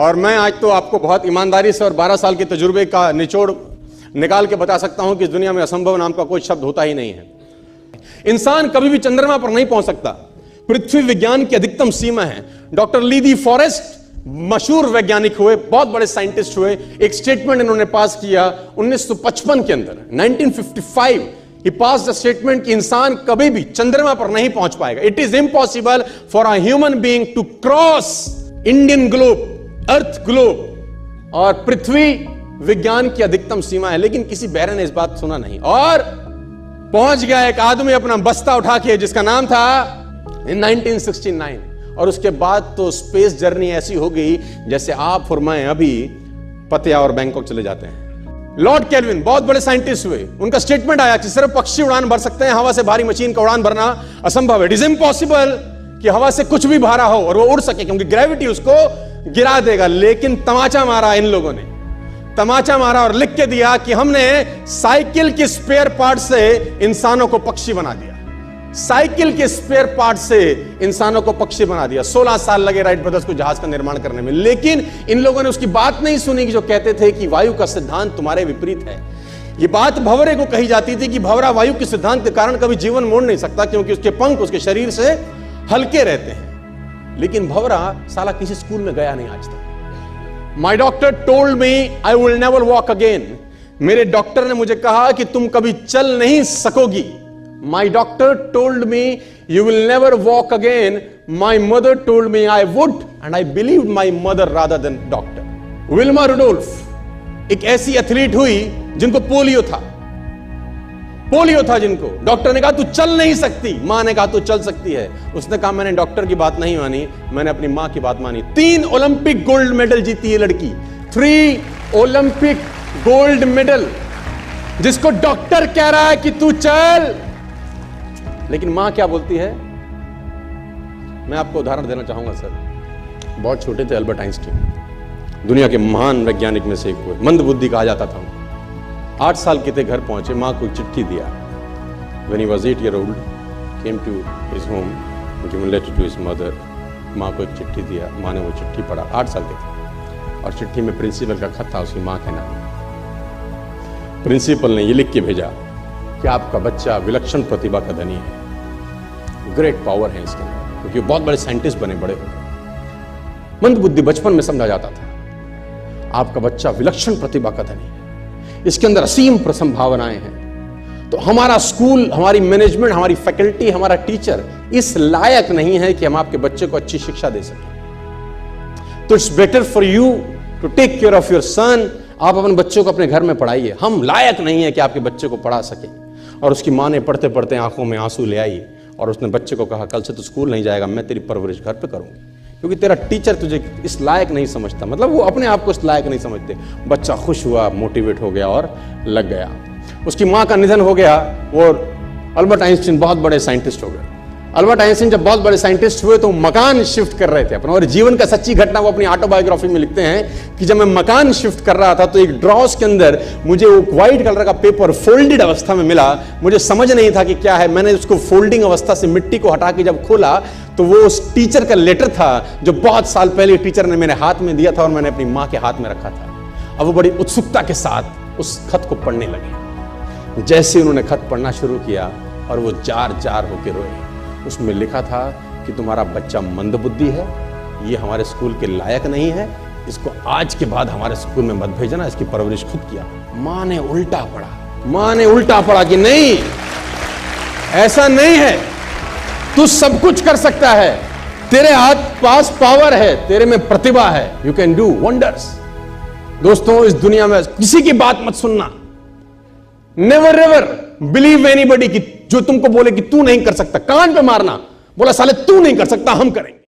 और मैं आज तो आपको बहुत ईमानदारी से और 12 साल के तजुर्बे का निचोड़ निकाल के बता सकता हूं कि इस दुनिया में असंभव नाम का कोई शब्द होता ही नहीं है। इंसान कभी भी चंद्रमा पर नहीं पहुंच सकता। पृथ्वी विज्ञान की अधिकतम सीमा है। डॉक्टर ली दी फॉरेस्ट मशहूर वैज्ञानिक हुए, बहुत बड़े साइंटिस्ट हुए। एक स्टेटमेंट इन्होंने पास किया 1955 के अंदर, 1955 ही पास द स्टेटमेंट कि इंसान कभी भी चंद्रमा पर नहीं पहुंच पाएगा। It is impossible for a human being to cross Indian globe, earth globe. और पृथ्वी विज्ञान की अधिकतम सीमा है, लेकिन किसी बैरन ने इस बात सुना नहीं और पहुंच गया एक आदमी अपना बस्ता उठा के, जिसका नाम था इन 1969। और उसके बाद तो स्पेस जर्नी ऐसी हो गई जैसे आप और मैं अभी पतिया और बैंकॉक चले जाते हैं। लॉर्ड केल्विन बहुत बड़े साइंटिस्ट हुए, उनका स्टेटमेंट आया कि सिर्फ पक्षी उड़ान भर सकते हैं, हवा से भारी मशीन का उड़ान भरना असंभव है। इट इज इम्पॉसिबल कि हवा से कुछ भी भारा हो और वो उड़ सके, क्योंकि ग्रेविटी उसको गिरा देगा। लेकिन तमाचा मारा इन लोगों ने, तमाचा मारा और लिख के दिया कि हमने साइकिल के स्पेयर पार्ट से इंसानों को पक्षी बना दिया। साइकिल के स्पेयर पार्ट से इंसानों को पक्षी बना दिया। 16 साल लगे राइट ब्रदर्स को जहाज का निर्माण करने में, लेकिन इन लोगों ने उसकी बात नहीं सुनी कि जो कहते थे कि वायु का सिद्धांत तुम्हारे विपरीत है। यह बात भंवरे को कही जाती थी कि भंवरा वायु के सिद्धांत के कारण कभी जीवन मोड़ नहीं सकता, क्योंकि उसके पंख उसके शरीर से हल्के रहते हैं। लेकिन भंवरा साला किसी स्कूल में गया नहीं आज तक। माई doctor told me I will never walk again. मेरे डॉक्टर ने मुझे कहा कि तुम कभी चल नहीं सकोगी। My doctor told me you will never walk again. My mother told me I would, and I believed my mother rather than doctor. Wilma Rudolph एक ऐसी एथलीट हुई जिनको पोलियो था जिनको डॉक्टर ने कहा तू चल नहीं सकती, मां ने कहा तू चल सकती है। उसने कहा मैंने डॉक्टर की बात नहीं मानी, मैंने अपनी मां की बात मानी। 3 ओलंपिक गोल्ड मेडल जीती है लड़की, 3 ओलंपिक गोल्ड मेडल, जिसको डॉक्टर कह रहा है कि तू चल। लेकिन मां क्या बोलती है? मैं आपको उदाहरण देना चाहूंगा सर। बहुत छोटे थे अल्बर्ट आइंस्टीन, दुनिया के महान वैज्ञानिक में से एक हुए, मंद बुद्धि कहा जाता था। 8 साल के थे, घर पहुंचे, मां को चिट्ठी दिया। When he was 8 years old, came to his home, given letter to his mother. मां को एक चिट्ठी दिया, मां ने वो चिट्ठी पढ़ा। 8 साल के थे और चिट्ठी में प्रिंसिपल का खत था उसकी मां के नाम। प्रिंसिपल ने ये लिख के भेजा कि आपका बच्चा विलक्षण प्रतिभा का धनी है, ग्रेट पावर है इसके अंदर, क्योंकि बहुत बड़े साइंटिस्ट बने, बड़े हो गए। मंद बुद्धि बचपन में समझा जाता था। आपका बच्चा विलक्षण प्रतिभा का धनी है, इसके अंदर असीम संभावनाएं हैं। तो हमारा स्कूल, हमारी मैनेजमेंट, हमारी फैकल्टी, हमारा टीचर इस लायक नहीं है कि हम आपके बच्चे को अच्छी शिक्षा दे सकें। तो it's better for you to take care of your son. आप अपने बच्चों को अपने घर में पढ़ाइए, हम लायक नहीं है कि आपके बच्चे को पढ़ा सके। और उसकी मां ने पढ़ते पढ़ते आंखों में आंसू ले आई और उसने बच्चे को कहा कल से तो स्कूल नहीं जाएगा, मैं तेरी परवरिश घर पे करूंगी, क्योंकि तेरा टीचर तुझे इस लायक नहीं समझता। मतलब वो अपने आप को इस लायक नहीं समझते। बच्चा खुश हुआ, मोटिवेट हो गया और लग गया। उसकी मां का निधन हो गया। वो अल्बर्ट आइंस्टीन बहुत बड़े साइंटिस्ट हो गए। अल्बर्ट आइंस्टीन जब बहुत बड़े साइंटिस्ट हुए तो मकान शिफ्ट कर रहे थे अपना, और जीवन का सच्ची घटना वो अपनी ऑटोबायोग्राफी में लिखते हैं कि जब मैं मकान शिफ्ट कर रहा था तो एक ड्रॉस के अंदर मुझे वो व्हाइट कलर का पेपर फोल्डेड अवस्था में मिला। मुझे समझ नहीं था कि क्या है। मैंने उसको फोल्डिंग अवस्था से मिट्टी को हटा के जब खोला तो वो उस टीचर का लेटर था जो बहुत साल पहले टीचर ने मेरे हाथ में दिया था और मैंने अपनी मां के हाथ में रखा था। अब वो बड़ी उत्सुकता के साथ उस खत को पढ़ने लगे। जैसे उन्होंने खत पढ़ना शुरू किया और वो जार जार होकर रोए। उसमें लिखा था कि तुम्हारा बच्चा मंदबुद्धि है, ये हमारे स्कूल के लायक नहीं है, इसको आज के बाद हमारे स्कूल में मत भेजना, इसकी परवरिश खुद किया। मां ने उल्टा पढ़ा, मां ने उल्टा पढ़ा कि नहीं, ऐसा नहीं है, तू सब कुछ कर सकता है, तेरे हाथ पास पावर है, तेरे में प्रतिभा है, यू कैन डू वंडर्स। दोस्तों, इस दुनिया में किसी की बात मत सुनना। नेवर एवर बिलीव एनीबॉडी कि जो तुमको बोले कि तू नहीं कर सकता, कान पे मारना, बोला साले तू नहीं कर सकता, हम करेंगे।